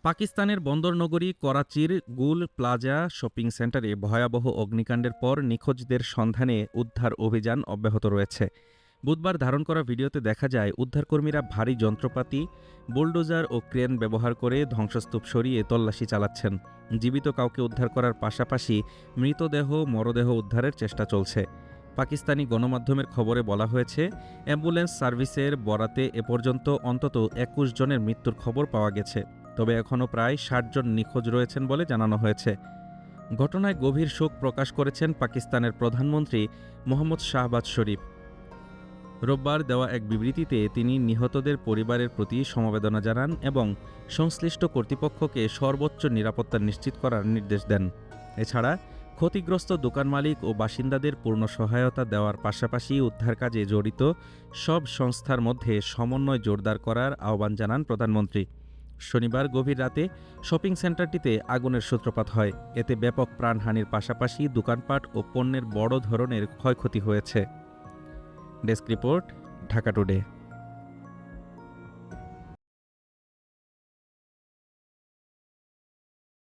পাকিস্তানের বন্দরনগরী করাচির গুল plaza shopping সেন্টারে ভয়াবহ অগ্নিকাণ্ডের পর নিখোঁজদের সন্ধানে উদ্ধার অভিযান অব্যাহত রয়েছে। বুধবার ধারণ করা ভিডিওতে দেখা যায় উদ্ধারকর্মীরা ভারী যন্ত্রপাতি, বুলডোজার ও ক্রেন ব্যবহার করে ধ্বংসস্তূপ সরিয়ে তল্লাশি চালাচ্ছেন। জীবিত কাউকে উদ্ধার করার পাশাপাশি মৃতদেহ, মরদেহ উদ্ধারের চেষ্টা চলছে। পাকিস্তানি গণমাধ্যমের খবরে বলা হয়েছে, অ্যাম্বুলেন্স সার্ভিসের বরাতে এ পর্যন্ত অন্তত ২১ জনের মৃত্যুর খবর পাওয়া গেছে। তবে এখনও প্রায় ৬০ জন নিখোঁজ রয়েছেন বলে জানানো হয়েছে। ঘটনায় গভীর শোক প্রকাশ করেছেন পাকিস্তানের প্রধানমন্ত্রী মোহাম্মদ শাহবাজ শরীফ। রোববার দেওয়া এক বিবৃতিতে তিনি নিহতদের পরিবারের প্রতি সমবেদনা জানান এবং সংশ্লিষ্ট কর্তৃপক্ষকে সর্বোচ্চ নিরাপত্তা নিশ্চিত করার নির্দেশ দেন। এছাড়া ক্ষতিগ্রস্ত দোকান মালিক ও বাসিন্দাদের পূর্ণ সহায়তা দেওয়ার পাশাপাশি উদ্ধার কাজে জড়িত সব সংস্থার মধ্যে সমন্বয় জোরদার করার আহ্বান জানান প্রধানমন্ত্রী। শনিবার গভীর রাতে শপিং সেন্টারটিতে আগুনের সূত্রপাত হয়। এতে ব্যাপক প্রাণহানির পাশাপাশি দোকানপাট ও পণ্যের বড় ধরনের ক্ষয়ক্ষতি হয়েছে। Desk report, Dhaka today.